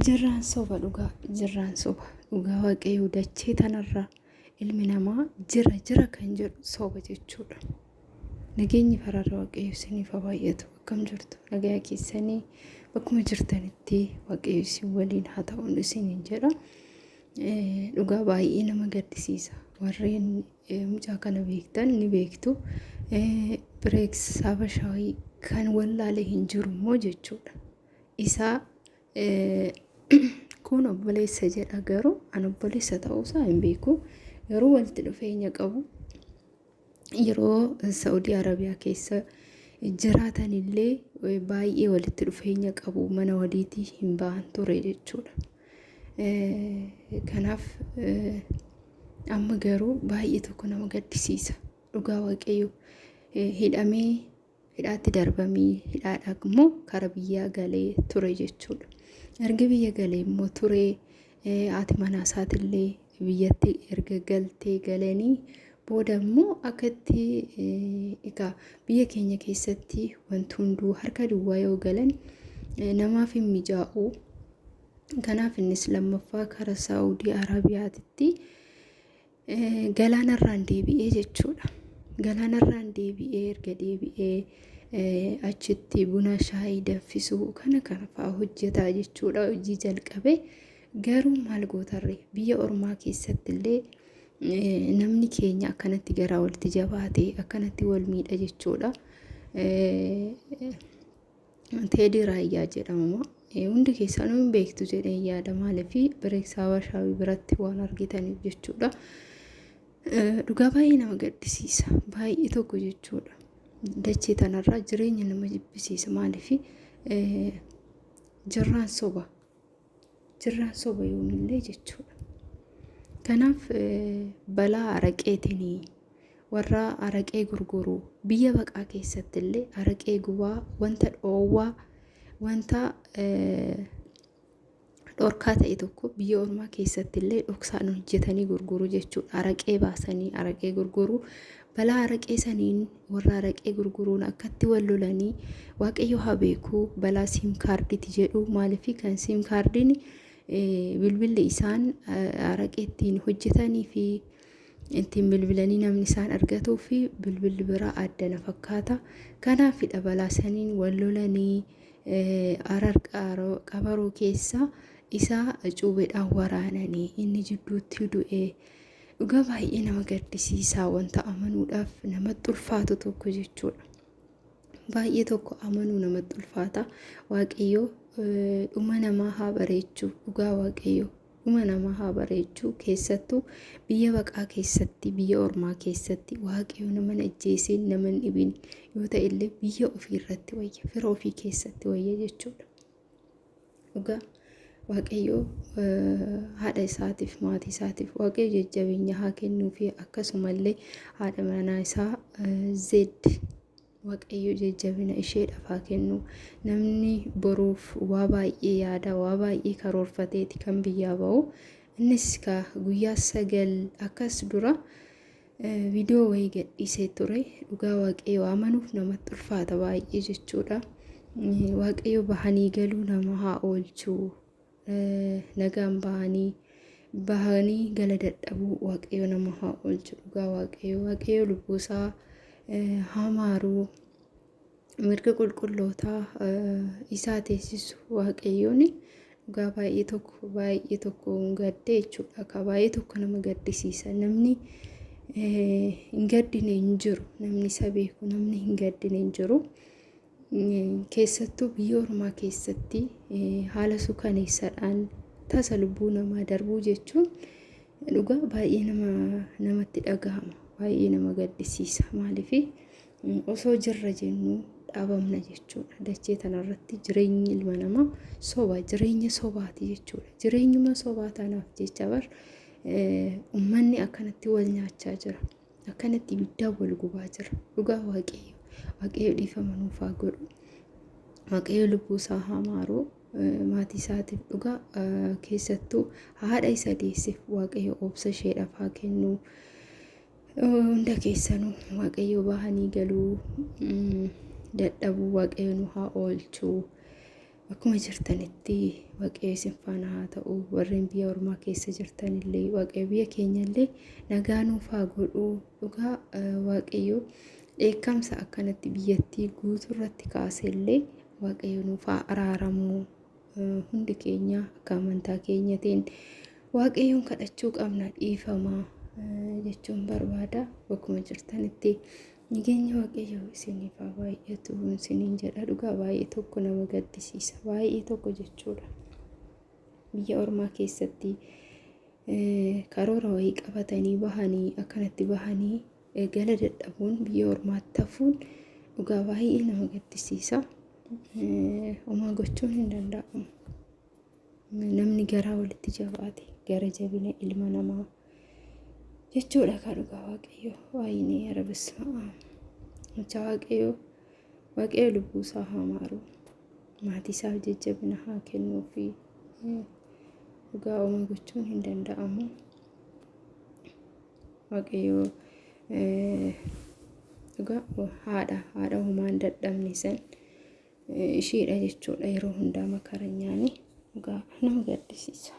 Jirraan soba dhugaa, jirraan soba dhugaa waaqayyoo dachee tanarraa ilmi namaa jira kan jedhu soba jechuudha. Nageenyi fararra waaqayyoo isiniif haa baay'atu. Akkam jirtu nagaa keessanii bakkuma jirtanitti waaqayyoo isin waliin haa ta'u isiniin jedha. Dhugaa baay'ee nama gaddisiisa. Warreen mucaa kana beektan ni beektu. Bireeks Habashaawii kan wallaalee hin jiru immoo jechuudha. Isaa kun obboleessa jedha garuu an obboleessa ta'uusaa hin beeku. Garuu walitti dhufeenya qabu. Yeroo Saudi Arabiyaa keessa jiraatanillee baay'ee walitti dhufeenya qabu. Mana waliitii hin ba'an ture jechuudha. Kanaaf amma garuu baay'ee tokko nama gaddisiisa. Dhugaa waaqayyoo hidhamee hidhaatti darbamee hidhaadhaa immoo kara biyyaa galee ture jechuudha. Erga biyya galee immoo ture haati manaa isaatillee biyyatti erga galtee galanii booda immoo akkatti egaa biyya keenya keessatti wanti hunduu harka duwwaa yoo galan namaaf hin mijaa'u. Kanaaf innis lammaffaa kara Saudi Arabiyaatti galaanarraan deebi'ee jechuudha. Galaanarraan deebi'ee erga deebi'ee achitti buna shaayii danfisuu kana fa'aa hojjetaa jechuudha. Hojii jalqabe garuu maal gootarre biyya ormaa keessatti illee namni keenya akkanatti garaa walitti jabaatee akkanatti wal miidha jechuudha. Teedii Raayyaa jedhama. Hundi keessanuu hin beektu jedhee yaada maaliif Bireeks Habashaawii biratti waan argitaniif jechuudha. Dhugaa baay'ee nama gaddisiisa. Baay'ee tokko jechuudha. Dachee tanarraa jireenya nama jibbisiisa maaliif jirraan soba yoomillee jechuudha. Kanaaf balaa araqeetinii warra araqee gurguru biyya baqaa keessatti illee araqee gubaa wanta dhoowwaa wanta dhorkaa ta'e tokko biyya ormaa keessatti illee dhoksaan hojjetanii gurguru jechuudha. Araqee baasanii araqee gurguru balaa araqee saniin warra araqee gurguruun akkatti wal lolanii waaqayyo haa beeku. Balaa siim kaardiiti jedhu maaliif kan siim kaardiin bilbilli isaan araqee ittiin hojjetanii fi ittiin bilbilanii namni isaan argatuu fi bilbilli biraa addana fakkaata. Kanaafidha balaa saniin wal lolanii qabaroo keessa isaa cuubeedhaan waraananii inni jidduutti du'ee. Dhugaa baay'ee nama gaddisiisaa wanta amanuudhaaf namatti ulfaatu tokko jechuudha. Baay'ee tokko amanuu namatti ulfaata. Waaqayyoo dhuma namaa haa bareechuu. Dhugaa waaqayyoo dhuma namaa haa bareechuu. Keessattuu biyya baqaa keessatti biyya ormaa keessatti waaqayyoo nama ajjeesee nama hin dhibin yoo ta'e illee biyya ofii irratti wayya fira ofii keessatti wayya jechuudha. Dhugaa waaqayyoo haadha isaatiif maatii isaatiif waaqayyo jajjabeenya haa kennuu fi akkasumallee haadha manaa isaa Zeed waaqayyo jajjabina isheedhaaf haa kennu. Namni boruuf waa baay'ee yaada waa baay'ee karoorfateeti kan biyyaa ba'u. Innis guyyaa 9 akkas dura viidiyoo wayii gadhiisee ture. Dhugaa waaqayyo amanuuf namatti ulfaata baay'ee jechuudha. Waaqayyo bahanii galuu nama haa oolchuu. Nagaan bahanii gala dadhabuu waaqayyo nama haa oolchu. Dhugaa waaqayyo lubbuusaa haa maaru. Mirga qulqullootaa isaa teessisu waaqayyoon. Dhugaa baay'ee tokko gaddee jechuudha. Akka baay'ee tokko nama gaddisiisa. Namni hin gaddine hin jiru. Namni isa beeku namni hin gaddine hin jiru. Keessattuu biyya ormaa keessatti haala suukaneessaadhaan tasa lubbuu namaa darbuu jechuun dhugaa baay'ee namatti dhagahama. Baay'ee nama gaddisiisa. Maaliif osoo jirra jennu dhabamna jechuudha. Dachee tanarratti jireenyi ilma namaa jireenya sobaati jechuudha. Jireenyuma sobaa tanaaf jecha uummanni akkanatti wal nyaachaa jira. Akkanatti ibiddaa wal gubaa jira. Dhugaa waaqayyo dhiifama nuuf haa godhu. Waaqayyo lubbuusaa haa maaru. Maatii isaatiif dhugaa keessattuu haadha isa deesseef waaqayyo obsa isheedhaaf haa kennu. Hunda keessanuu waaqayyo bahanii galuu dadhabuu waaqayyo nu haa oolchu. akkuma jirtanitti waaqayyo isin faana haa ta'u. Warreen biyya ormaa keessa jirtanillee waaqayyo biyya keenyallee nagaa nuuf haa godhu. Dhugaa waaqayyo dheekkamsa akkanatti biyyattii guutuu irratti kaasellee waaqayyo nuuf haa araaramu. Hundi keenya akka amantaa keenyatiin waaqayyoon kadhachuu qabna, dhiifama jechuun barbaada. Bakkuma jirtanitti nageenya waaqayyo isiniif haa baay'atu isiniin jedha. Dhugaa baay'ee tokko nama gaddisiisa, baay'ee tokko jechuudha. Biyya ormaa keessatti karoora wayii qabatanii bahanii akkanatti bahanii gala dadhabuun biyya ormaatti hafuun dhugaa baay'ee nama gaddisiisa. Homaa gochuun hin danda'amu. Namni garaa walitti jabaate gara jabina ilma namaa jechuudha. Kan dhugaa waaqayyo waa'ee arabismaa mucaa waaqayyo lubbuu isaa haa maaru, maatii isaaf jajjabina haa kennuufi. Dhugaa homaa gochuun hin danda'amu. Waaqayyo dhugaa haadha homaan dadhabne san ishiidha jechuudha. Yeroo hundaa makaranyaani dhugaa nama gaddisiisa.